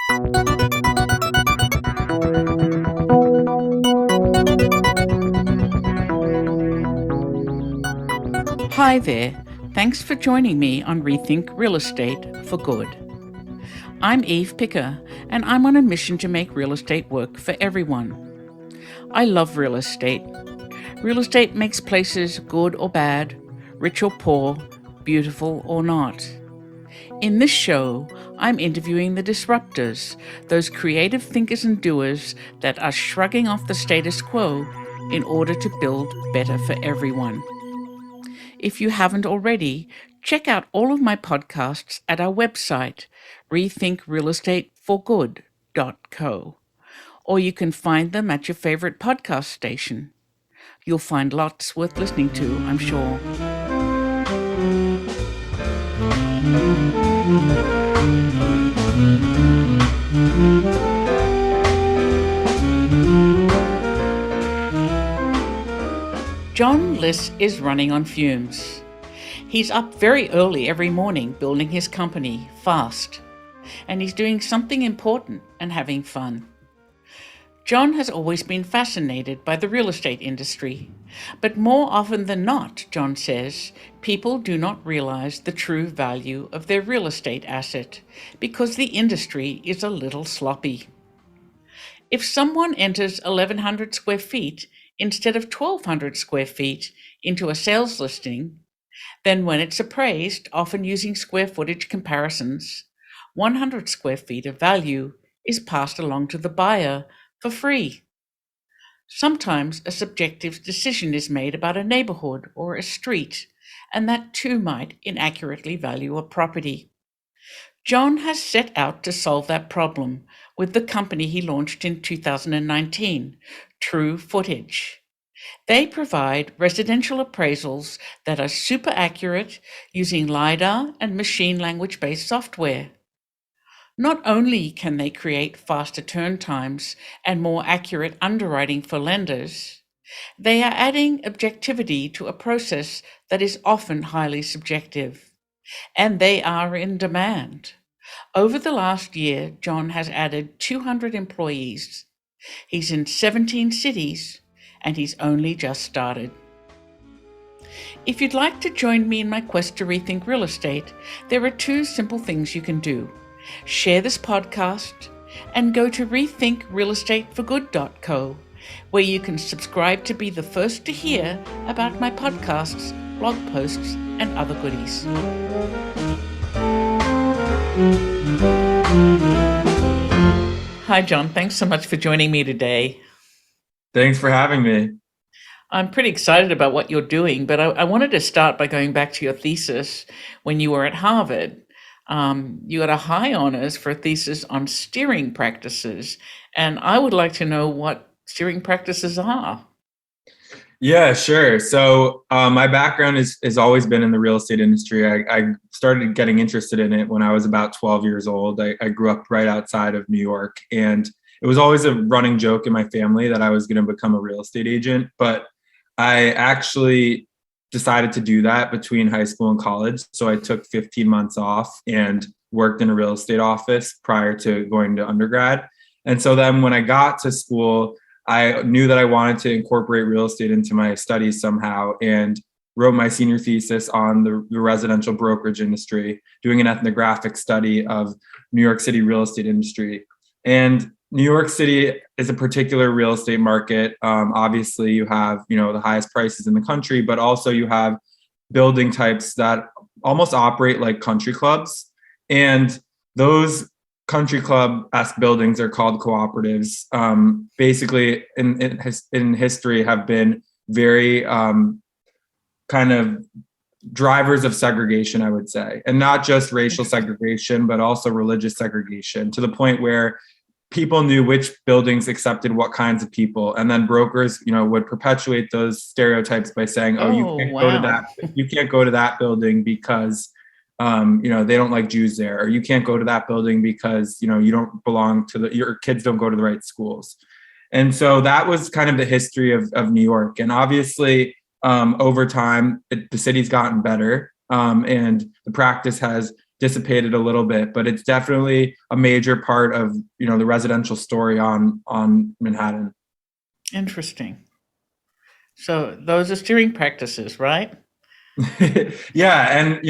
Hi there. Thanks for joining me on Rethink Real Estate for Good. I'm Eve Picker, and I'm on a mission to make real estate work for everyone. I love real estate. Real estate makes places good or bad, rich or poor, beautiful or not. In this show, I'm interviewing the disruptors, those creative thinkers and doers that are shrugging off the status quo in order to build better for everyone. If you haven't already, check out all of my podcasts at our website, rethinkrealestateforgood.co, or you can find them at your favorite podcast station. You'll find lots worth listening to, I'm sure. John Liss is running on fumes. He's up very early every morning building his company fast, and he's doing something important and having fun. John has always been fascinated by the real estate industry, but more often than not, John says, people do not realize the true value of their real estate asset because the industry is a little sloppy. If someone enters 1,100 square feet instead of 1,200 square feet into a sales listing, then when it's appraised, often using square footage comparisons, 100 square feet of value is passed along to the buyer for free. Sometimes a subjective decision is made about a neighborhood or a street, and that too might inaccurately value a property. John has set out to solve that problem with the company he launched in 2019, True Footage. They provide residential appraisals that are super accurate using LiDAR and machine language-based software. Not only can they create faster turn times and more accurate underwriting for lenders, they are adding objectivity to a process that is often highly subjective, and they are in demand. Over the last year, John has added 200 employees. He's in 17 cities, and he's only just started. If you'd like to join me in my quest to rethink real estate, there are two simple things you can do. Share this podcast and go to rethinkrealestateforgood.co, where you can subscribe to be the first to hear about my podcasts, blog posts, and other goodies. Hi, John. Thanks so much for joining me today. Thanks for having me. I'm pretty excited about what you're doing, but I wanted to start by going back to your thesis when you were at Harvard. You got a high honors for a thesis on steering practices, and I would like to know what steering practices are. Yeah, sure. So my background has always been in the real estate industry. I started getting interested in it when I was about 12 years old. I grew up right outside of New York, and it was always a running joke in my family that I was going to become a real estate agent. But I actually decided to do that between high school and college. So I took 15 months off and worked in a real estate office prior to going to undergrad. And so then when I got to school, I knew that I wanted to incorporate real estate into my studies somehow, and wrote my senior thesis on the residential brokerage industry, doing an ethnographic study of New York City real estate industry. And New York City is a particular real estate market. Obviously, you have the highest prices in the country, but also you have building types that almost operate like country clubs. And those country club-esque buildings are called cooperatives. Basically, in history, have been very kind of drivers of segregation, I would say, and not just racial segregation, but also religious segregation, to the point where people knew which buildings accepted what kinds of people, and then brokers, would perpetuate those stereotypes by saying, you can't go to that building because, they don't like Jews there, or you can't go to that building because, you don't belong to your kids don't go to the right schools. And so that was kind of the history of New York. And obviously, over time, the city's gotten better, and the practice has dissipated a little bit, but it's definitely a major part of, the residential story on Manhattan. Interesting. So those are steering practices, right? Yeah, and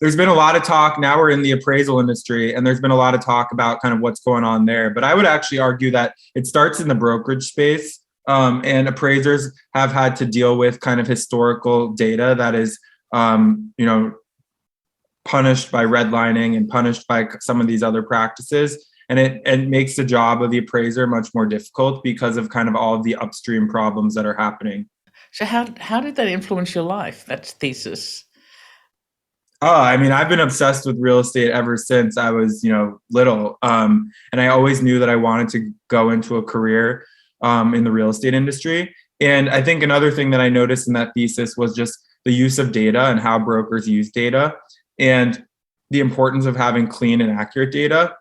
there's been a lot of talk. Now we're in the appraisal industry, and there's been a lot of talk about kind of what's going on there. But I would actually argue that it starts in the brokerage space, and appraisers have had to deal with kind of historical data that is, punished by redlining and punished by some of these other practices. And it makes the job of the appraiser much more difficult because of kind of all of the upstream problems that are happening. So how did that influence your life? That's thesis. Oh, I mean, I've been obsessed with real estate ever since I was, little. And I always knew that I wanted to go into a career in the real estate industry. And I think another thing that I noticed in that thesis was just the use of data and how brokers use data and the importance of having clean and accurate data.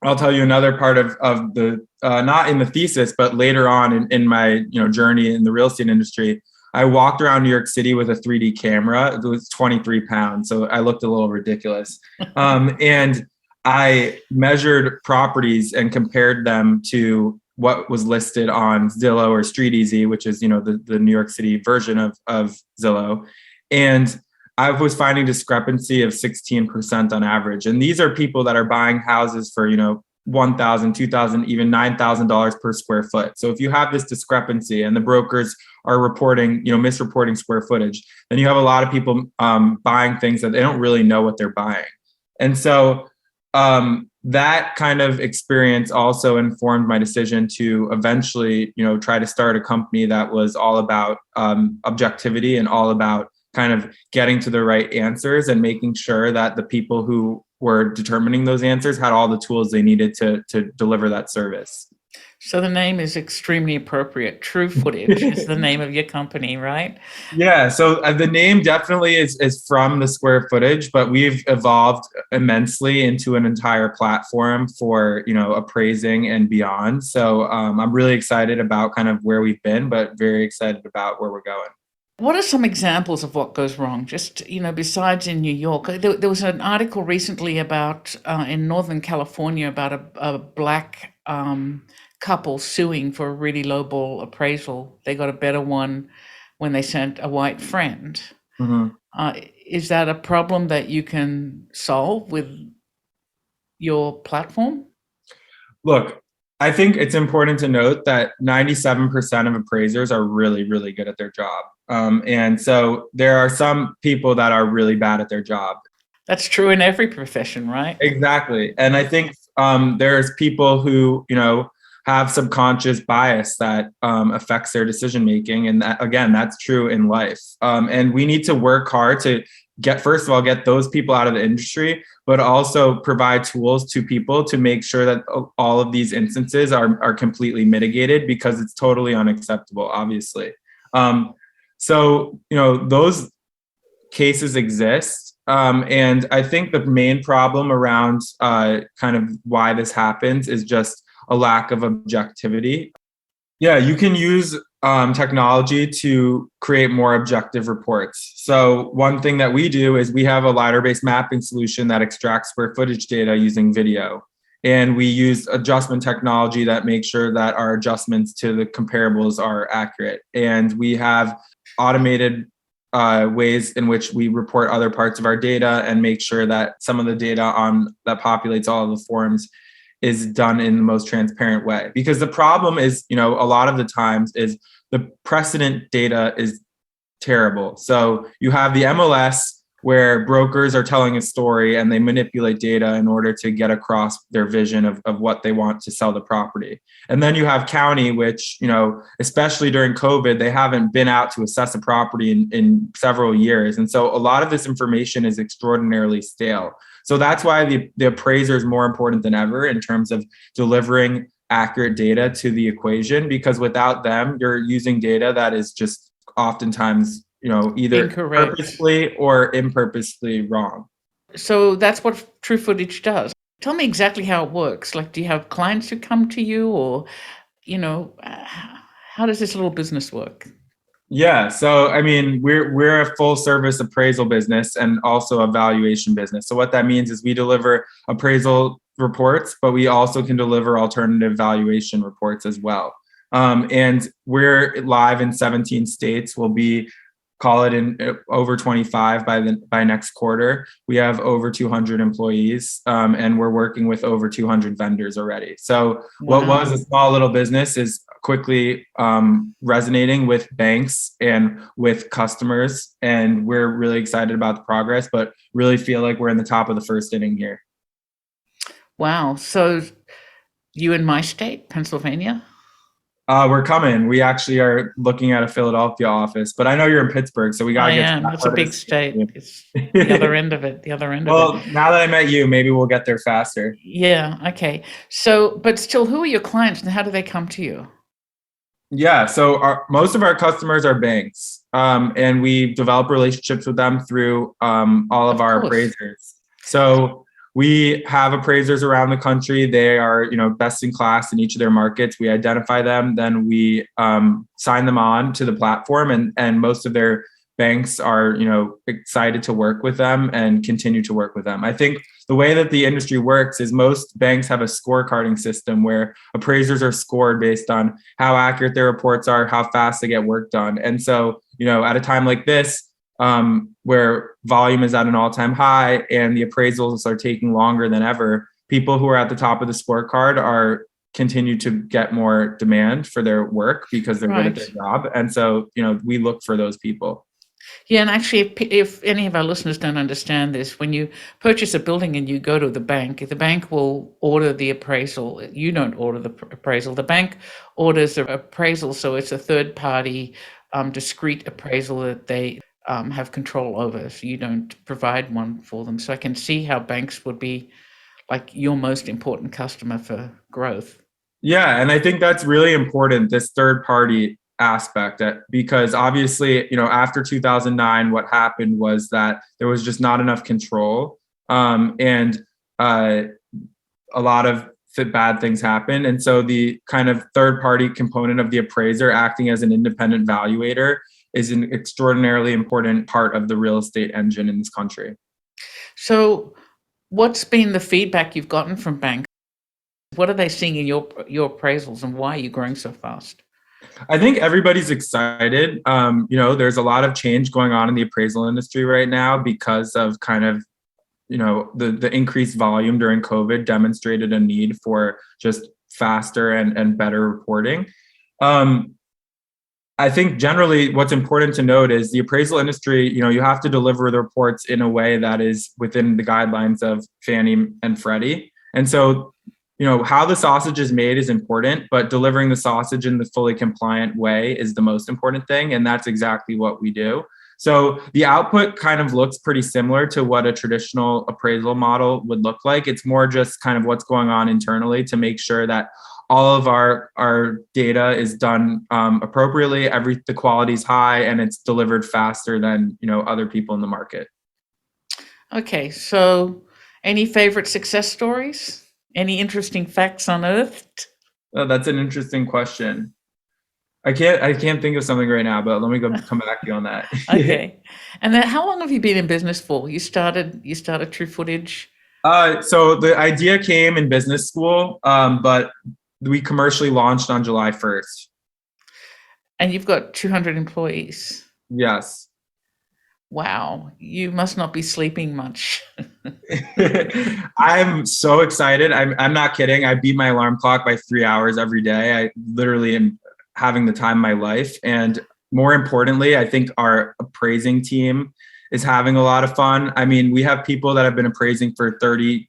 I'll tell you another part of the, not in the thesis, but later on in my journey in the real estate industry. I walked around New York City with a 3D camera. It was 23 pounds, so I looked a little ridiculous. And I measured properties and compared them to what was listed on Zillow or StreetEasy, which is the New York City version of Zillow. And I was finding discrepancy of 16% on average. And these are people that are buying houses for $1,000, $2,000, even $9,000 per square foot. So if you have this discrepancy and the brokers are reporting, misreporting square footage, then you have a lot of people buying things that they don't really know what they're buying. And so that kind of experience also informed my decision to eventually, try to start a company that was all about objectivity and all about kind of getting to the right answers and making sure that the people who were determining those answers had all the tools they needed to deliver that service. So the name is extremely appropriate. True Footage is the name of your company, right? Yeah, so the name definitely is from the square footage, but we've evolved immensely into an entire platform for appraising and beyond. So I'm really excited about kind of where we've been, but very excited about where we're going. What are some examples of what goes wrong? Just, besides in New York, there was an article recently about in Northern California about a black couple suing for a really lowball appraisal. They got a better one when they sent a white friend. Mm-hmm. Is that a problem that you can solve with your platform? Look, I think it's important to note that 97% of appraisers are really, really good at their job. And so there are some people that are really bad at their job. That's true in every profession, right? Exactly. And I think there's people who, have subconscious bias that affects their decision making. And that, again, that's true in life. And we need to work hard to first of all, get those people out of the industry, but also provide tools to people to make sure that all of these instances are completely mitigated, because it's totally unacceptable, obviously. So, those cases exist. And I think the main problem around kind of why this happens is just a lack of objectivity. Yeah, you can use technology to create more objective reports. So one thing that we do is we have a LiDAR-based mapping solution that extracts square footage data using video. And we use adjustment technology that makes sure that our adjustments to the comparables are accurate. And we have automated ways in which we report other parts of our data and make sure that some of the data that populates all of the forms is done in the most transparent way. Because the problem is, a lot of the times is the precedent data is terrible. So you have the MLS where brokers are telling a story and they manipulate data in order to get across their vision of what they want to sell the property. And then you have county, which, especially during COVID, they haven't been out to assess a property in several years. And so a lot of this information is extraordinarily stale. So that's why the appraiser is more important than ever in terms of delivering accurate data to the equation, because without them, you're using data that is just oftentimes, either Incorrect. purposely or imperpusely wrong. So that's what True Footage does. Tell me exactly how it works. Like, do you have clients who come to you, or, how does this little business work? Yeah, so I mean, we're a full service appraisal business and also a valuation business. So what that means is we deliver appraisal reports, but we also can deliver alternative valuation reports as well. And we're live in 17 states. We'll be call it in over 25 by next quarter. We have over 200 employees, and we're working with over 200 vendors already. So what was a Wow. small little business is quickly resonating with banks and with customers, and we're really excited about the progress, but really feel like we're in the top of the first inning here. Wow. So you in my state, Pennsylvania? We're coming. We actually are looking at a Philadelphia office, but I know you're in Pittsburgh, so we got I to get to am. that It's a part of big state. It's the the other end of it, the other end of it. Well, now that I met you, maybe we'll get there faster. Yeah, okay. So, but still, who are your clients and how do they come to you? Yeah, so most of our customers are banks, and we develop relationships with them through all of Of our course. appraisers. So we have appraisers around the country. They are, best in class in each of their markets. We identify them, then we sign them on to the platform, and most of their banks are, excited to work with them and continue to work with them. I think the way that the industry works is most banks have a scorecarding system where appraisers are scored based on how accurate their reports are, how fast they get work done. And so, at a time like this, where volume is at an all-time high and the appraisals are taking longer than ever, people who are at the top of the scorecard are continue to get more demand for their work because they're good at their Right. job. And so, we look for those people. Yeah, and actually, if any of our listeners don't understand this, when you purchase a building and you go to the bank will order the appraisal. You don't order the appraisal. The bank orders the appraisal, so it's a third party, discrete appraisal that they have control over. So you don't provide one for them. So I can see how banks would be like your most important customer for growth. Yeah, and I think that's really important, this third party aspect, because obviously, after 2009, what happened was that there was just not enough control, and a lot of bad things happened. And so the kind of third party component of the appraiser acting as an independent valuator is an extraordinarily important part of the real estate engine in this country. So what's been the feedback you've gotten from banks? What are they seeing in your appraisals, and why are you growing so fast? I think everybody's excited. There's a lot of change going on in the appraisal industry right now because of kind of, the increased volume during COVID demonstrated a need for just faster and better reporting. I think generally what's important to note is the appraisal industry, you have to deliver the reports in a way that is within the guidelines of Fannie and Freddie. And so, how the sausage is made is important, but delivering the sausage in the fully compliant way is the most important thing. And that's exactly what we do. So the output kind of looks pretty similar to what a traditional appraisal model would look like. It's more just kind of what's going on internally to make sure that all of our data is done appropriately. The quality is high and it's delivered faster than other people in the market. Okay, so any favorite success stories? Any interesting facts unearthed? Oh, that's an interesting question. I can't think of something right now, but let me come back to you on that. Okay, and then how long have you been in business for? You started True Footage. So the idea came in business school, but we commercially launched on July 1st. And you've got 200 employees. Yes. Wow, you must not be sleeping much. I'm so excited. I'm not kidding. I beat my alarm clock by 3 hours every day. I literally am having the time of my life. And more importantly, I think our appraising team is having a lot of fun. I mean, we have people that have been appraising for 30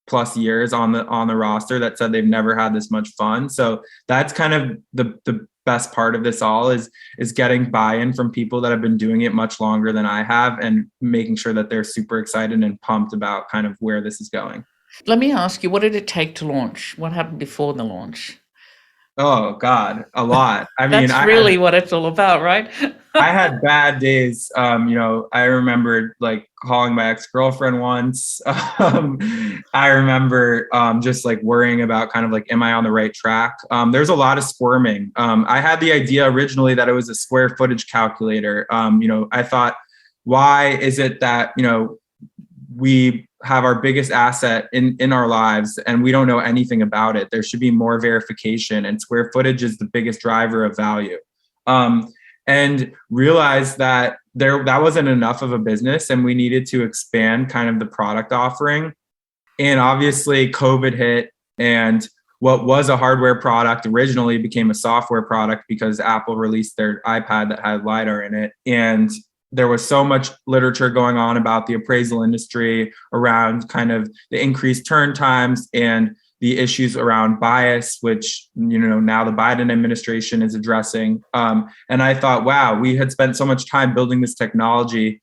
plus years on the roster that said they've never had this much fun. So that's kind of the best part of this all is getting buy-in from people that have been doing it much longer than I have and making sure that they're super excited and pumped about kind of where this is going. Let me ask you, what did it take to launch? What happened before the launch? Oh God, a lot. I mean, That's really what it's all about, right? I had bad days. I remember like calling my ex-girlfriend once. I remember just like worrying about kind of like, am I on the right track? There's a lot of squirming. I had the idea originally that it was a square footage calculator. I thought, why is it that, we have our biggest asset in our lives and we don't know anything about it? There should be more verification, and square footage is the biggest driver of value. And realized that that wasn't enough of a business and we needed to expand kind of the product offering. And obviously COVID hit, and what was a hardware product originally became a software product because Apple released their iPad that had LiDAR in it. And there was so much literature going on about the appraisal industry around kind of the increased turn times and the issues around bias, which, now the Biden administration is addressing. And I thought, wow, we had spent so much time building this technology.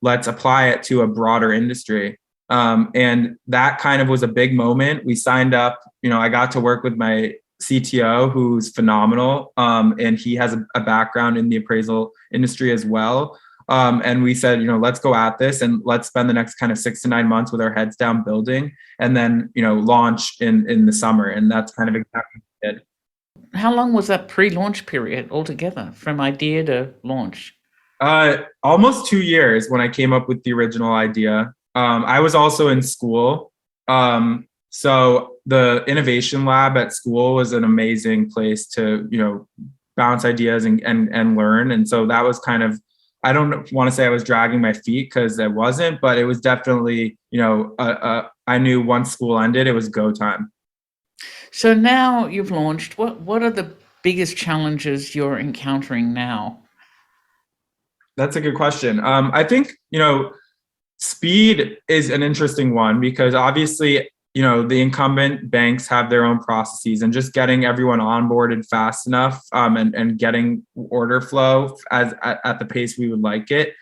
Let's apply it to a broader industry. And that kind of was a big moment. We signed up, I got to work with my CTO, who's phenomenal. And he has a background in the appraisal industry as well. And we said, let's go at this and let's spend the next kind of 6 to 9 months with our heads down building, and then, launch in the summer. And that's kind of exactly what we did. How long was that pre-launch period altogether, from idea to launch? Almost 2 years when I came up with the original idea. I was also in school. So the innovation lab at school was an amazing place to, bounce ideas and learn. And so that was kind of, I don't want to say I was dragging my feet because it wasn't, but it was definitely, I knew once school ended, it was go time. So now you've launched. What are the biggest challenges you're encountering now? That's a good question. I think, speed is an interesting one because obviously, the incumbent banks have their own processes, and just getting everyone onboarded fast enough and getting order flow at the pace we would like it.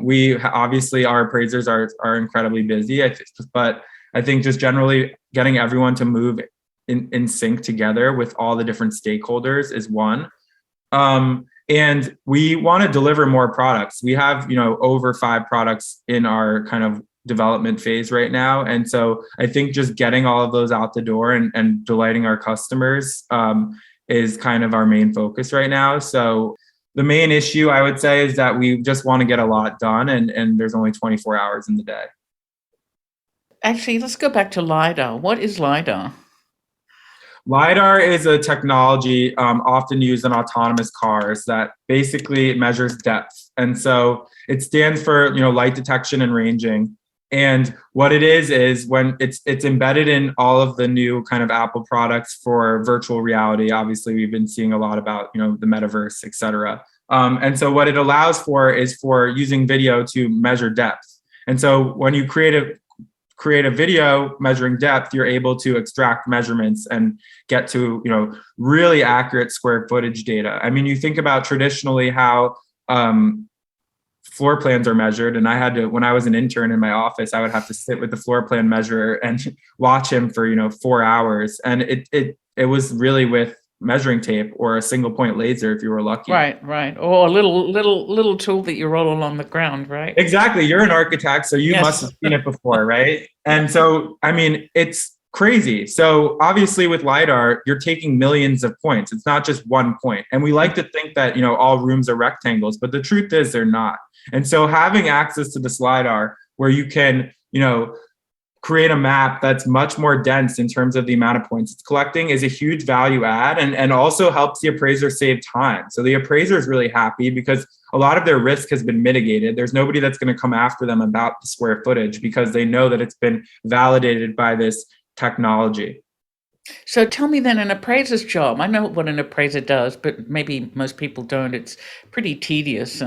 We obviously, our appraisers are incredibly busy, but I think just generally getting everyone to move in sync together with all the different stakeholders is one. And we want to deliver more products. We have, over 5 products in our kind of development phase right now. And so I think just getting all of those out the door and delighting our customers is kind of our main focus right now. So the main issue I would say is that we just want to get a lot done, and there's only 24 hours in the day. Actually, let's go back to LiDAR. What is LiDAR? LiDAR is a technology often used in autonomous cars that basically measures depth. And so it stands for, light detection and ranging. And what it is when it's embedded in all of the new kind of Apple products for virtual reality. Obviously, we've been seeing a lot about, the metaverse, et cetera. And so what it allows for is for using video to measure depth. And so when you create a video measuring depth, you're able to extract measurements and get to, really accurate square footage data. I mean, you think about traditionally how floor plans are measured. And I had to, when I was an intern in my office, I would have to sit with the floor plan measurer and watch him for, 4 hours. And it was really with measuring tape or a single point laser if you were lucky. Right. Or a little tool that you roll along the ground, right? Exactly. You're an architect, so you must have seen it before, right? And so, I mean, it's crazy. So obviously with LiDAR, you're taking millions of points. It's not just one point. And we like to think that, all rooms are rectangles, but the truth is they're not. And so having access to this LiDAR where you can, create a map that's much more dense in terms of the amount of points it's collecting is a huge value add, and also helps the appraiser save time. So the appraiser is really happy because a lot of their risk has been mitigated. There's nobody that's going to come after them about the square footage because they know that it's been validated by this technology. So tell me then, an appraiser's job. I know what an appraiser does, but maybe most people don't. It's pretty tedious.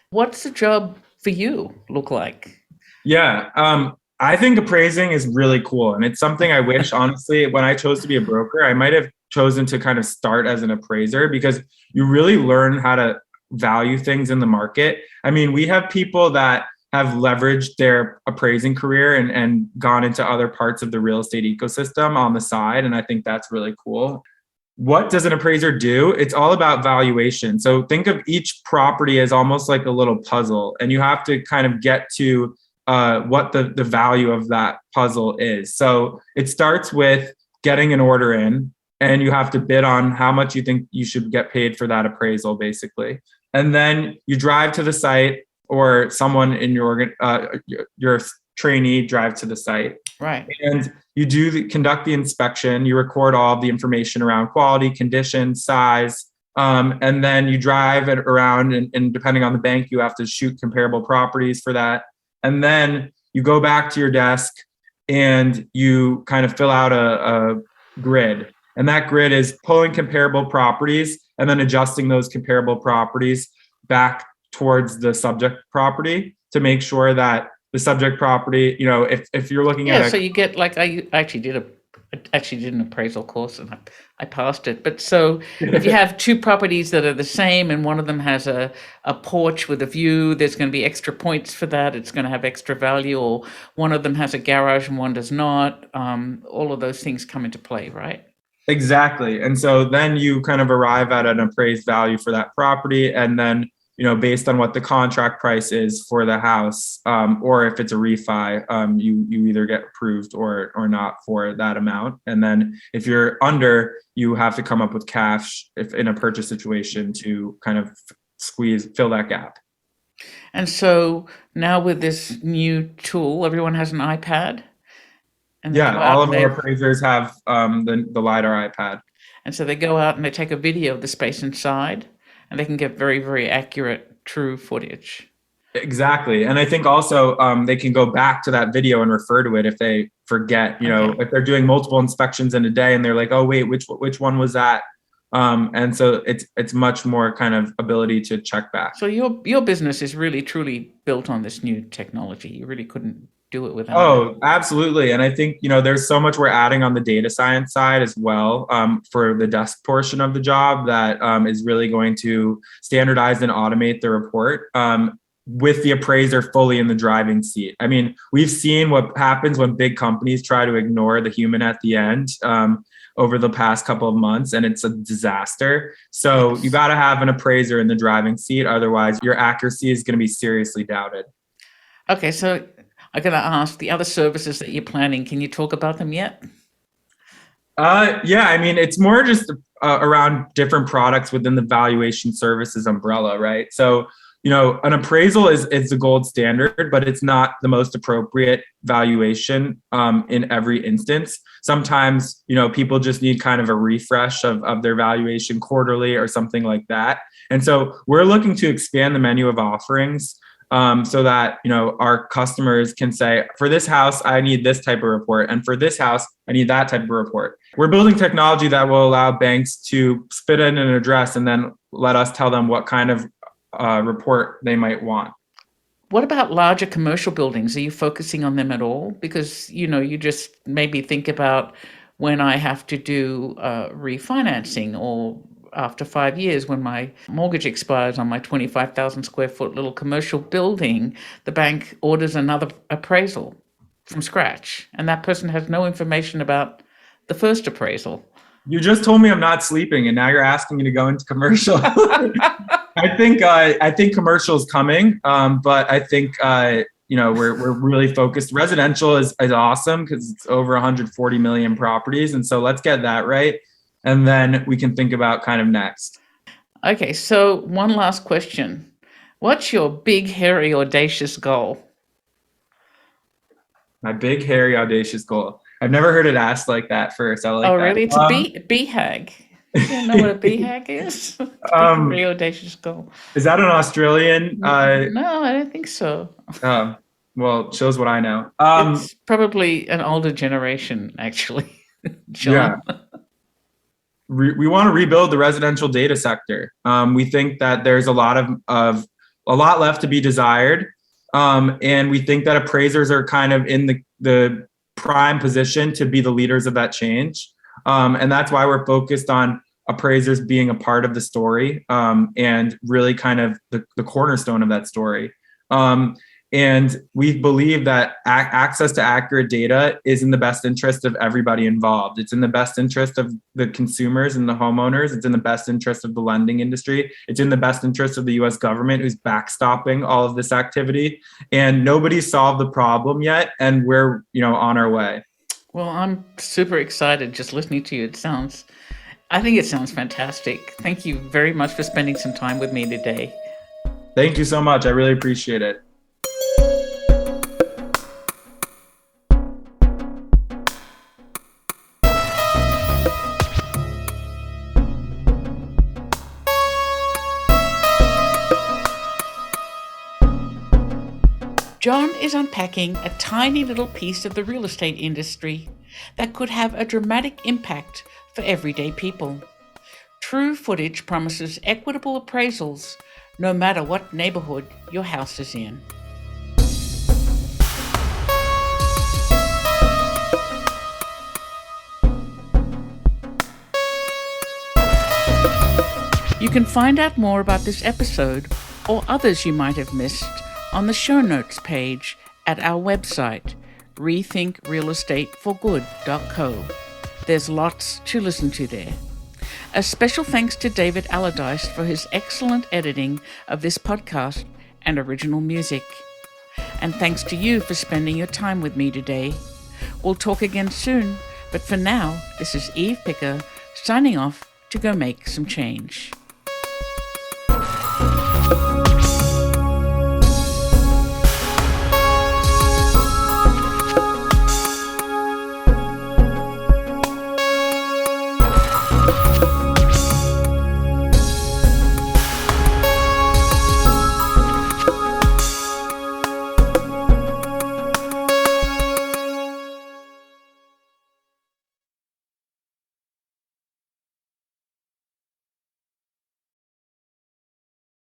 What's the job for you look like? Yeah. I think appraising is really cool. And it's something I wish, honestly, when I chose to be a broker, I might have chosen to kind of start as an appraiser, because you really learn how to value things in the market. I mean, we have people that have leveraged their appraising career and gone into other parts of the real estate ecosystem on the side. And I think that's really cool. What does an appraiser do? It's all about valuation. So think of each property as almost like a little puzzle, and you have to kind of get to what the value of that puzzle is. So it starts with getting an order in, and you have to bid on how much you think you should get paid for that appraisal, basically. And then you drive to the site, or someone in your trainee drive to the site. Right. And you conduct the inspection. You record all of the information around quality, condition, size, and then you drive it around. And depending on the bank, you have to shoot comparable properties for that. And then you go back to your desk and you kind of fill out a grid. And that grid is pulling comparable properties and then adjusting those comparable properties back towards the subject property to make sure that the subject property, if you're looking at so you get, like, I actually did an appraisal course and I passed it. But so if you have two properties that are the same and one of them has a porch with a view, there's going to be extra points for that. It's going to have extra value. Or one of them has a garage and one does not. All of those things come into play, right? Exactly. And so then you kind of arrive at an appraised value for that property. And then, based on what the contract price is for the house, or if it's a refi, you either get approved or not for that amount. And then if you're under, you have to come up with cash if in a purchase situation to kind of fill that gap. And so now with this new tool, everyone has an iPad. And all of our appraisers have the LiDAR iPad. And so they go out and they take a video of the space inside, and they can get very, very accurate, true footage. Exactly. And I think also they can go back to that video and refer to it if they forget, if they're doing multiple inspections in a day and they're like, oh, wait, which one was that? And so it's much more kind of ability to check back. So your business is really, truly built on this new technology. You really couldn't do it without it. Absolutely. And I think, there's so much we're adding on the data science side as well, for the desk portion of the job that is really going to standardize and automate the report, with the appraiser fully in the driving seat. I mean, we've seen what happens when big companies try to ignore the human at the end, over the past couple of months, and it's a disaster. So you got to have an appraiser in the driving seat. Otherwise, your accuracy is going to be seriously doubted. Okay, so I got to ask, the other services that you're planning, can you talk about them yet? Yeah, I mean, it's more just around different products within the valuation services umbrella, right? So, an appraisal is the gold standard, but it's not the most appropriate valuation in every instance. Sometimes, people just need kind of a refresh of their valuation quarterly or something like that. And so we're looking to expand the menu of offerings, so that, our customers can say, for this house, I need this type of report. And for this house, I need that type of report. We're building technology that will allow banks to spit in an address and then let us tell them what kind of report they might want. What about larger commercial buildings? Are you focusing on them at all? Because, you just maybe think about when I have to do refinancing, or after 5 years when my mortgage expires on my 25,000 square foot little commercial building, the bank orders another appraisal from scratch, and that person has no information about the first appraisal. You just told me I'm not sleeping, and now you're asking me to go into commercial. I think commercial is coming, but I think we're really focused. Residential is awesome because it's over 140 million properties, and so let's get that right, and then we can think about kind of next. Okay, so one last question: what's your big, hairy, audacious goal? My big, hairy, audacious goal. I've never heard it asked like that first. I like that. Oh, really? It's a BHAG. You don't know what a BHAG is? Very audacious goal. Is that an Australian? No, I don't think so. Well, shows what I know. It's probably an older generation, actually. John. Yeah. We want to rebuild the residential data sector. We think that there's a lot left to be desired, and we think that appraisers are kind of in the prime position to be the leaders of that change. And that's why we're focused on appraisers being a part of the story, and really kind of the cornerstone of that story. And we believe that access to accurate data is in the best interest of everybody involved. It's in the best interest of the consumers and the homeowners. It's in the best interest of the lending industry. It's in the best interest of the US government, who's backstopping all of this activity. And nobody's solved the problem yet. And we're, on our way. Well, I'm super excited just listening to you. I think it sounds fantastic. Thank you very much for spending some time with me today. Thank you so much. I really appreciate it. John is unpacking a tiny little piece of the real estate industry that could have a dramatic impact for everyday people. True footage promises equitable appraisals no matter what neighborhood your house is in. You can find out more about this episode or others you might have missed on the show notes page at our website, rethinkrealestateforgood.co. There's lots to listen to there. A special thanks to David Allardyce for his excellent editing of this podcast and original music. And thanks to you for spending your time with me today. We'll talk again soon, but for now, this is Eve Picker signing off to go make some change.